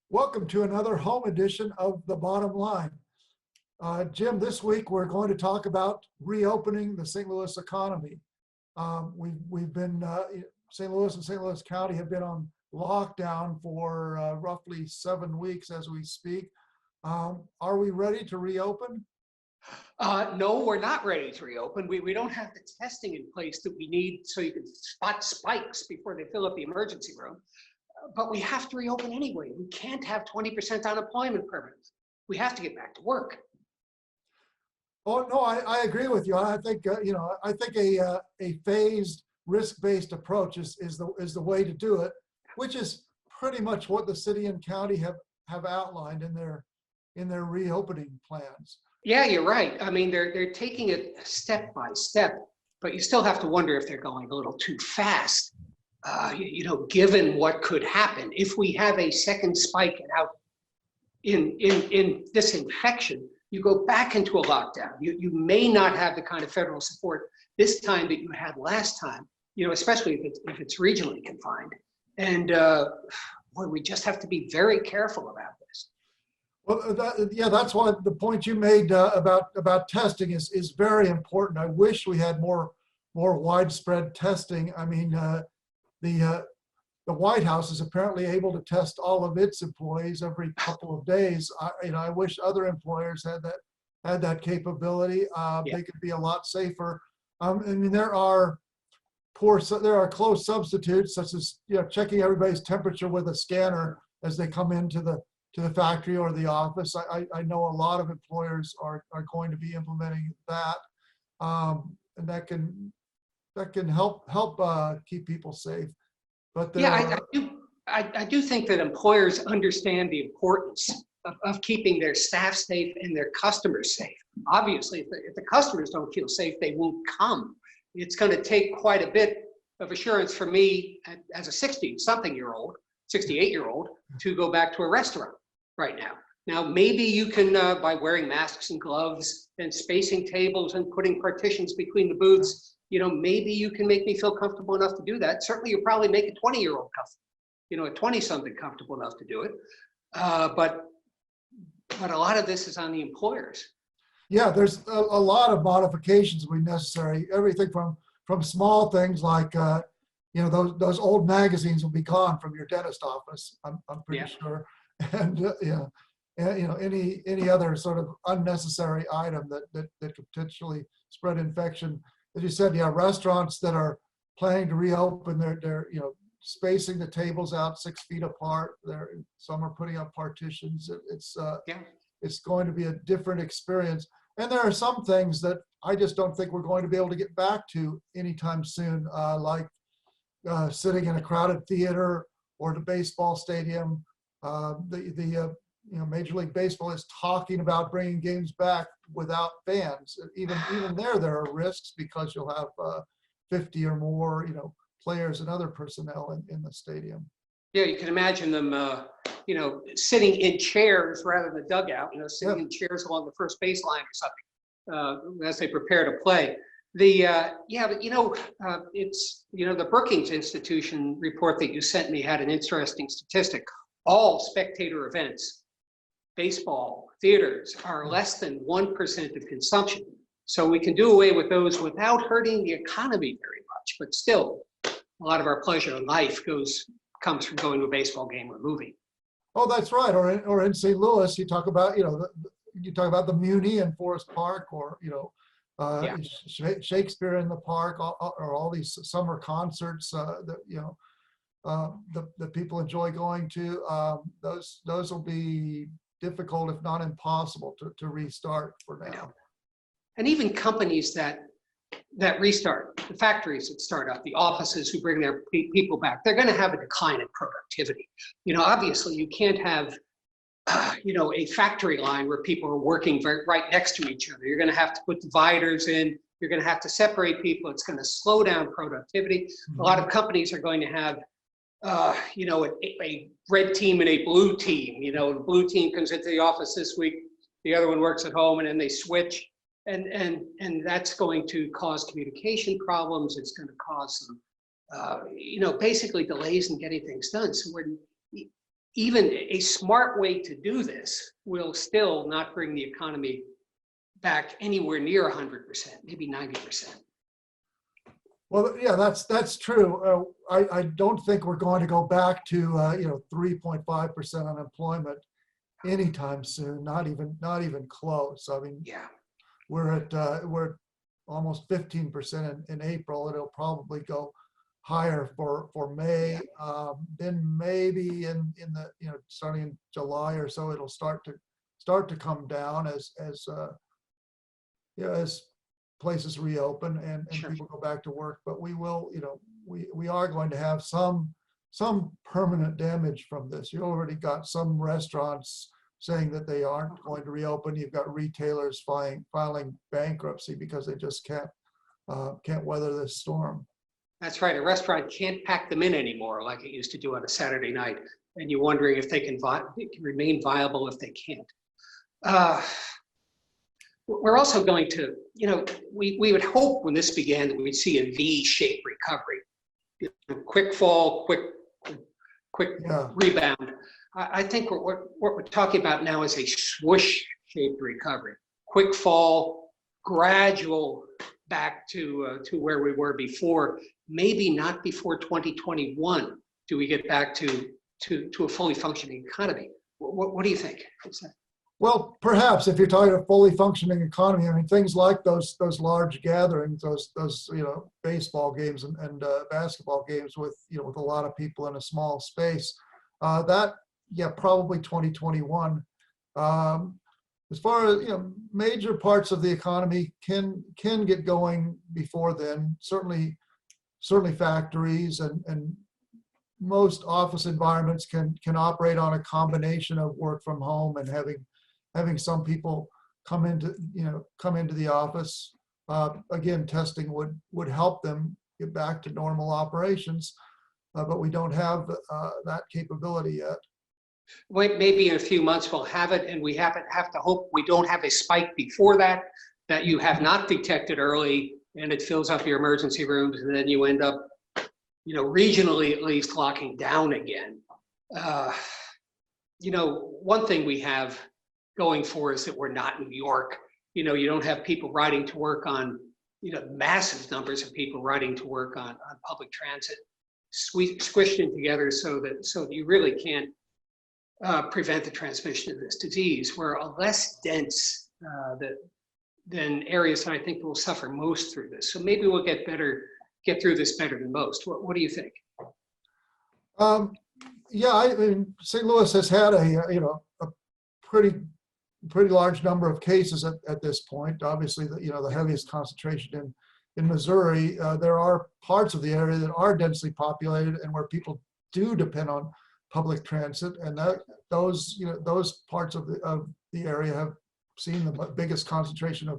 Welcome to another home edition of The Bottom Line. Jim, this week we're going to talk about reopening the St. Louis economy. We've been, St. Louis and St. Louis County have been on lockdown for roughly 7 weeks as we speak. Are we ready to reopen? No, we're not ready to reopen. We don't have the testing in place that we need so you can spot spikes before they fill up the emergency room. But we have to reopen anyway. We can't have 20% unemployment permanently. We have to get back to work. Oh no, I agree with you. I think I think a phased risk-based approach is the way to do it, which is pretty much what the city and county have outlined in their reopening plans. Yeah, you're right. I mean, they're taking it step by step, but you still have to wonder if they're going a little too fast. Given what could happen if we have a second spike in this infection, you go back into a lockdown. You may not have the kind of federal support this time that you had last time. Especially if it's regionally confined. And we just have to be very careful about this. Well, that's why the point you made about testing is very important. I wish we had more widespread testing. I mean. The White House is apparently able to test all of its employees every couple of days. I wish other employers had that capability. They could be a lot safer. I mean, there are close substitutes, such as checking everybody's temperature with a scanner as they come into the factory or the office. I know a lot of employers are going to be implementing that, and that can help keep people safe. But I do think that employers understand the importance of keeping their staff safe and their customers safe. Obviously, if the customers don't feel safe, they won't come. It's going to take quite a bit of assurance for me as a 68-year-old, to go back to a restaurant right now. Now, maybe you can, by wearing masks and gloves and spacing tables and putting partitions between the booths, maybe you can make me feel comfortable enough to do that. Certainly, you'll probably make a 20-year-old comfortable, a 20-something comfortable enough to do it. But a lot of this is on the employers. Yeah, there's a lot of modifications will be necessary. Everything from small things like those old magazines will be gone from your dentist office. I'm pretty sure, and any other sort of unnecessary item that could potentially spread infection. As you said, restaurants that are planning to reopen, they're spacing the tables out 6 feet apart. Some are putting up partitions. It's going to be a different experience. And there are some things that I just don't think we're going to be able to get back to anytime soon, like sitting in a crowded theater or the baseball stadium. Major League Baseball is talking about bringing games back without fans. Even there are risks because you'll have 50 or more, players and other personnel in the stadium. Yeah, you can imagine them, sitting in chairs rather than the dugout. Sitting in chairs along the first baseline or something as they prepare to play. It's the Brookings Institution report that you sent me had an interesting statistic. All spectator events, baseball, theaters, are less than 1% of consumption. So we can do away with those without hurting the economy very much. But still, a lot of our pleasure in life comes from going to a baseball game or movie. Oh, that's right. Or in St. Louis, you talk about the Muni in Forest Park, or Shakespeare in the Park, or all these summer concerts that that people enjoy going to. Those will be difficult, if not impossible, to restart for now. And even companies that restart, the factories that start up, the offices who bring their people back, they're going to have a decline in productivity. Obviously, you can't have a factory line where people are working right next to each other. You're going to have to put dividers in. You're going to have to separate people. It's going to slow down productivity. Mm-hmm. A lot of companies are going to have a red team and a blue team. The blue team comes into the office this week, the other one works at home, and then they switch. And that's going to cause communication problems. It's going to cause some, basically delays in getting things done. So even a smart way to do this will still not bring the economy back anywhere near 100%, maybe 90%. Well, yeah, that's true. I don't think we're going to go back to 3.5% unemployment anytime soon. Not even close. I mean, Yeah. we're almost 15% in April. It'll probably go higher for May. Then maybe in the starting in July or so, it'll start to come down as places reopen and Sure. people go back to work. But we will, we are going to have some permanent damage from this. You already got some restaurants saying that they aren't going to reopen. You've got retailers filing bankruptcy because they just can't weather this storm. That's right. A restaurant can't pack them in anymore like it used to do on a Saturday night. And you're wondering if they can remain viable if they can't. We're also going to, we would hope when this began that we'd see a V-shaped recovery. Quick fall, quick rebound. I think what we're talking about now is a swoosh-shaped recovery. Quick fall, gradual back to where we were before. Maybe not before 2021 do we get back to a fully functioning economy. What do you think? Well, perhaps if you're talking a fully functioning economy, I mean, things like those large gatherings, those baseball games and basketball games with a lot of people in a small space, probably 2021. As far as major parts of the economy can get going before then. Certainly factories and most office environments can operate on a combination of work from home and having some people come into the office. Again, testing would help them get back to normal operations, but we don't have that capability yet. Wait, maybe in a few months we'll have it, and we have to hope we don't have a spike before that you have not detected early, and it fills up your emergency rooms, and then you end up, regionally at least, locking down again. One thing we have going for us that we're not New York. You don't have people riding to work on, massive numbers of people riding to work on public transit, squished in together so that you really can't prevent the transmission of this disease. We're less dense than areas that I think will suffer most through this. So maybe we'll get through this better than most. What do you think? I mean, St. Louis has had a pretty large number of cases at this point. Obviously, the heaviest concentration in Missouri. There are parts of the area that are densely populated and where people do depend on public transit, and those parts of the area have seen the biggest concentration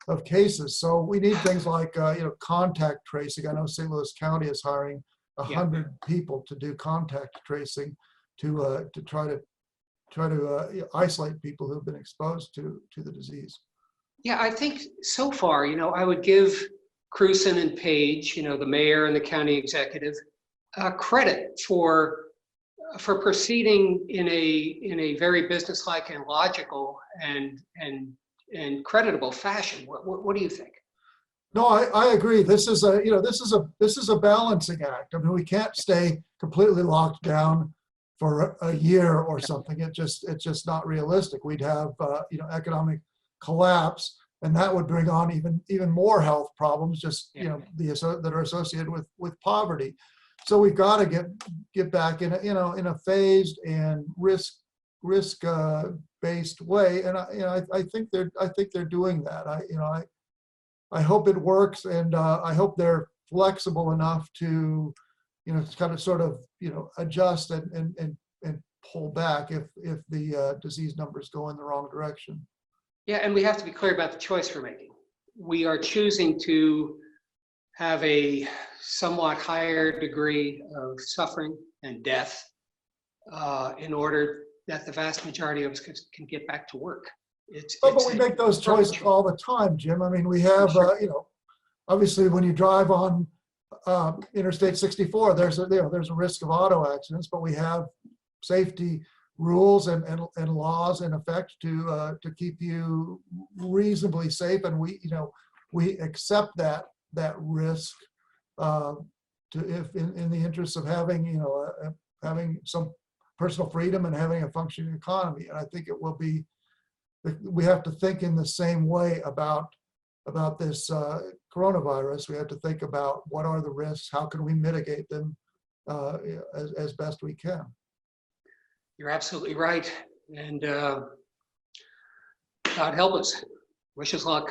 of cases. So we need things like contact tracing. I know St. Louis County is hiring 100 people to do contact tracing to try to isolate people who've been exposed to the disease. Yeah, I think so far, I would give Cruson and Page, the mayor and the county executive, credit for proceeding in a very businesslike and logical and creditable fashion. What do you think? No, I agree. This is a balancing act. I mean, we can't stay completely locked down for a year or something. It's just not realistic. We'd have economic collapse, and that would bring on even more health problems. That are associated with poverty. So we've got to get back in a phased and risk based way, and I think they're doing that. I hope it works, and I hope they're flexible enough to kind of sort of adjust and pull back if the disease numbers go in the wrong direction. Yeah, and we have to be clear about the choice we're making. We are choosing to have a somewhat higher degree of suffering and death in order that the vast majority of us can get back to work. But we make those choices all the time, Jim. I mean, we have, obviously when you drive on Interstate 64, there's a risk of auto accidents, but we have safety rules and laws in effect to keep you reasonably safe. And we accept that risk if in the interest of having, having some personal freedom and having a functioning economy. And I think it will be, we have to think in the same way about this coronavirus. We have to think about what are the risks, how can we mitigate them as best we can. You're absolutely right. And God help us. Wish us luck.